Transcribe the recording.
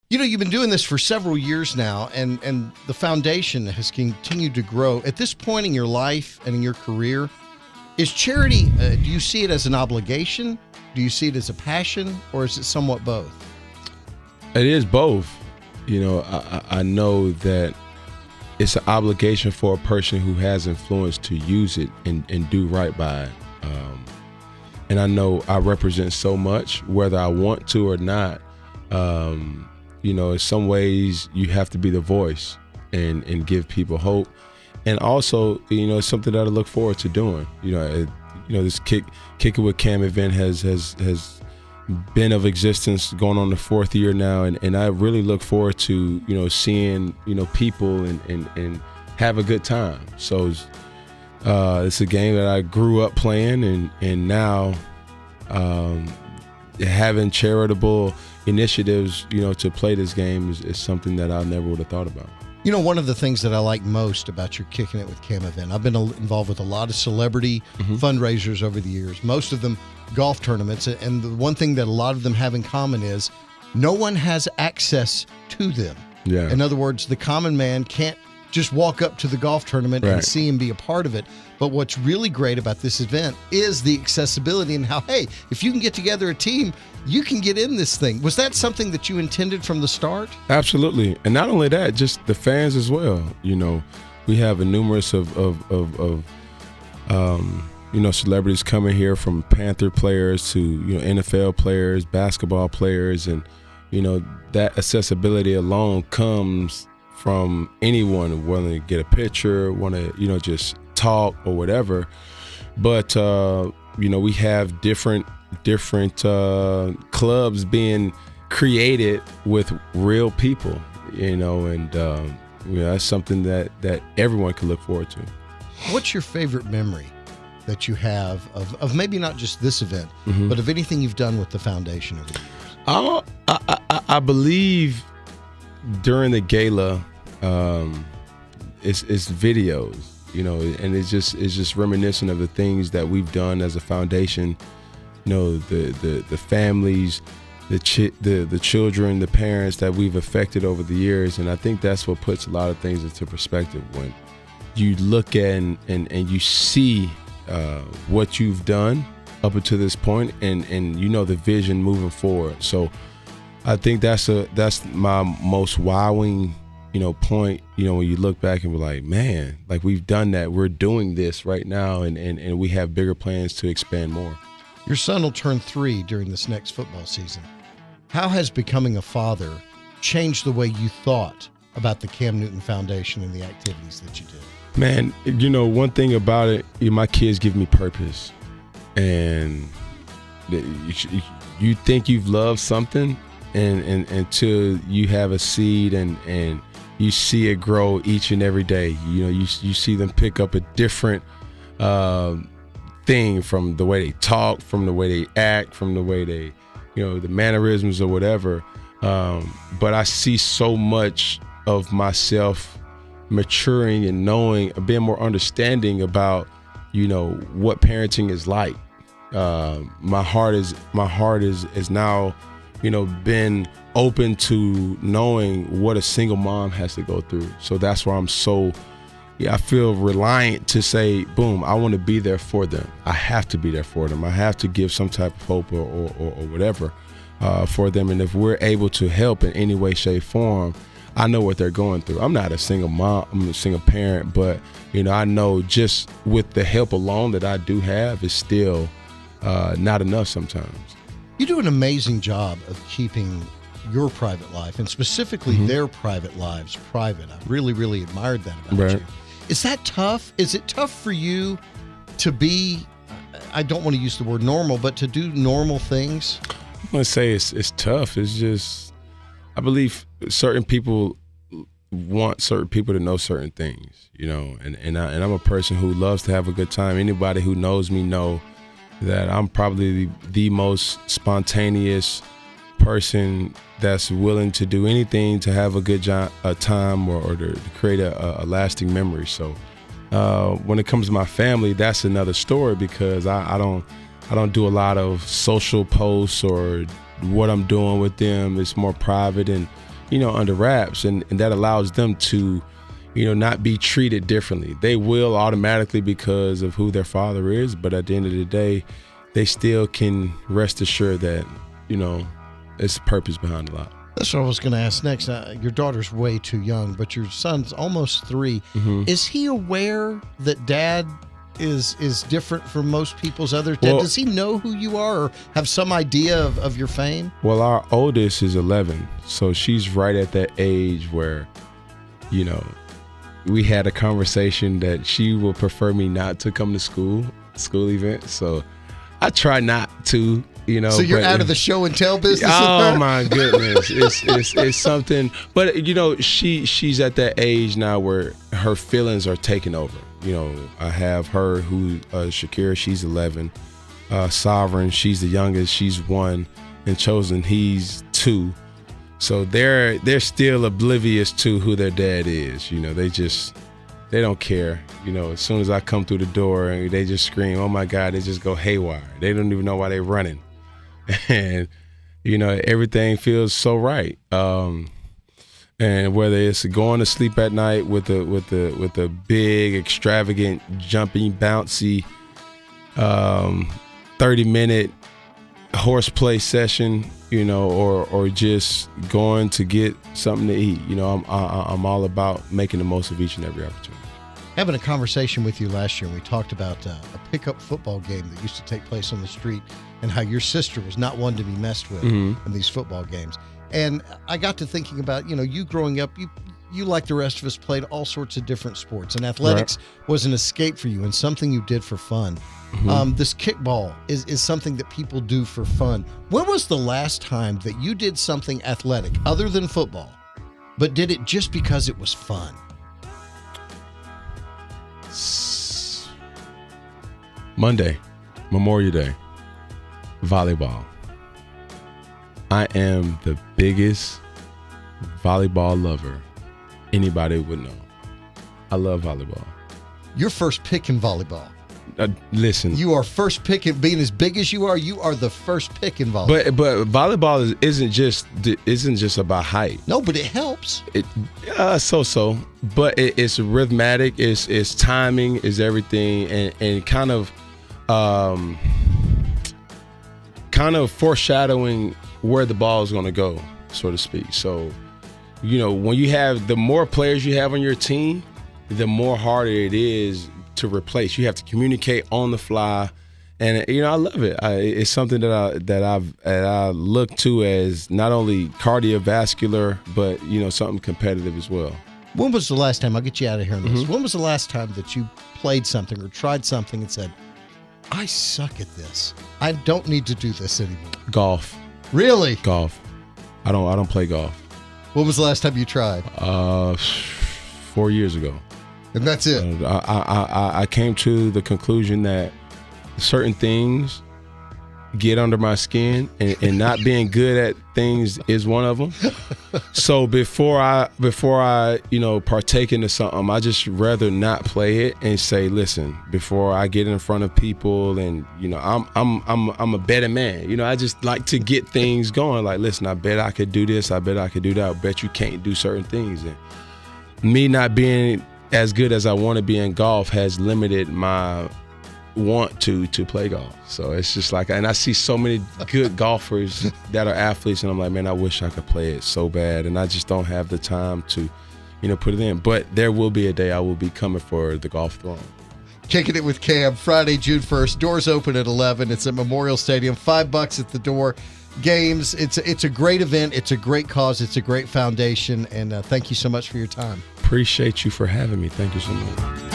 You know, you've been doing this for several years now, and the foundation has continued to grow. At this point in your life and in your career, is charity, do you see it as an obligation? Do you see it as a passion? Or is it somewhat both? It is both. You know, I know that it's an obligation for a person who has influence to use it and do right by it. And I know I represent so much, whether I want to or not. You know, in some ways you have to be the voice and give people hope. And also, you know, it's something that I look forward to doing. You know, this Kicking with Cam event has been of existence going on the 4th year now, and I really look forward to, you know, seeing, you know, people and have a good time. So it's a game that I grew up playing, and now having charitable initiatives, you know, to play this game is something that I never would have thought about. You know, one of the things that I like most about your Kicking It with Cam event, I've been involved with a lot of celebrity fundraisers over the years, most of them golf tournaments, and the one thing that a lot of them have in common is no one has access to them. Yeah. In other words, the common man can't just walk up to the golf tournament and see and be a part of it. But what's really great about this event is the accessibility and how, hey, if you can get together a team, you can get in this thing. Was that something that you intended from the start? Absolutely. And not only that, just the fans as well. You know, we have a numerous of you know, celebrities coming here, from Panther players to, you know, NFL players, basketball players, and, you know, that accessibility alone comes from anyone wanting to get a picture, want to, you know, just talk or whatever. But you know, we have different clubs being created with real people, you know, and you know, that's something that everyone can look forward to. What's your favorite memory that you have of maybe not just this event, but of anything you've done with the foundation over the years? I believe during the gala, it's videos, you know, and it's just reminiscent of the things that we've done as a foundation. You know, the families, the children, the parents that we've affected over the years, and I think that's what puts a lot of things into perspective when you look at and you see what you've done up until this point, and you know the vision moving forward. So I think that's my most wowing, you know, point, you know, when you look back and be like, man, like, we've done that, we're doing this right now, and we have bigger plans to expand more. Your son will turn 3 during this next football season. How has becoming a father changed the way you thought about the Cam Newton Foundation and the activities that you do? Man, you know, one thing about it, my kids give me purpose. And you think you've loved something, and until you have a seed and you see it grow each and every day. You know, you see them pick up a different thing, from the way they talk, from the way they act, from the way they, you know, the mannerisms or whatever. But I see so much of myself maturing and knowing, being more understanding about, you know, what parenting is like. My heart is now, you know, been open to knowing what a single mom has to go through. So that's why I'm so, I feel reliant to say, boom, I want to be there for them. I have to be there for them. I have to give some type of hope or whatever for them. And if we're able to help in any way, shape, form, I know what they're going through. I'm not a single mom, I'm a single parent, but, you know, I know just with the help alone that I do have is still not enough sometimes. You do an amazing job of keeping your private life, and specifically their private lives, private. I really, really admired that about you. Is that tough? Is it tough for you to be, I don't want to use the word normal, but to do normal things? I'm going to say it's tough. It's just, I believe certain people want certain people to know certain things, you know, and I'm a person who loves to have a good time. Anybody who knows me know that I'm probably the most spontaneous person that's willing to do anything to have a good time or to create a lasting memory. So when it comes to my family, that's another story, because I don't do a lot of social posts or what I'm doing with them. It's more private, and under wraps, and that allows them to, not be treated differently. They will automatically because of who their father is, but at the end of the day, they still can rest assured that, it's purpose behind a lot. That's what I was going to ask next. Your daughter's way too young, but your son's almost 3. Is he aware that dad is different from most people's other dad? Does he know who you are or have some idea of your fame? Well, our oldest is 11, so she's right at that age where, we had a conversation that she would prefer me not to come to school events. So I try not to. So you're out of the show and tell business? Oh my goodness, it's something. But she's at that age now where her feelings are taking over. I have her who Shakira, she's 11. Sovereign, she's the youngest, she's 1, and Chosen, he's 2. So they're still oblivious to who their dad is. They don't care. As soon as I come through the door, and they just scream, "Oh my God!" They just go haywire. They don't even know why they're running. And everything feels so right. And whether it's going to sleep at night with a big, extravagant, jumping, bouncy 30-minute horseplay session, or just going to get something to eat, I'm all about making the most of each and every opportunity. Having a conversation with you last year, we talked about a pickup football game that used to take place on the street and how your sister was not one to be messed with in these football games. And I got to thinking about, you growing up, you like the rest of us played all sorts of different sports, and athletics was an escape for you and something you did for fun. This kickball is something that people do for fun. When was the last time that you did something athletic other than football, but did it just because it was fun? Monday, Memorial Day, volleyball. I am the biggest volleyball lover anybody would know. I love volleyball. Your first pick in volleyball. Listen, you are first pick in, being as big as you are the first pick in volleyball. But volleyball isn't just about height. No, but it helps. So. But it's rhythmic. It's timing. Is everything, and kind of foreshadowing where the ball is going to go, so to speak. So, when you have the more players you have on your team, the more harder it is to replace. You have to communicate on the fly, and I love it. It's something that I look to as not only cardiovascular, but something competitive as well. When was the last time, I'll get you out of here on this, when was the last time that you played something or tried something and said, I suck at this, I don't need to do this anymore? Golf. Really? Golf. I don't play golf. When was the last time you tried? 4 years ago. And that's it. I came to the conclusion that certain things get under my skin, and not being good at things is one of them. So before I partake into something, I just rather not play it and say, listen, before I get in front of people, and I'm a better man. I just like to get things going. Like, listen, I bet I could do this. I bet I could do that. I bet you can't do certain things. And me not being as good as I want to be in golf has limited my want to play golf. So it's just like, and I see so many good golfers that are athletes, and I'm like, man, I wish I could play it so bad, and I just don't have the time to put it in. But there will be a day I will be coming for the golf throne. Kicking It with Cam, Friday, June 1st. Doors open at 11. It's at Memorial Stadium. $5 at the door. Games. It's a great event. It's a great cause. It's a great foundation. And thank you so much for your time. Appreciate you for having me. Thank you so much.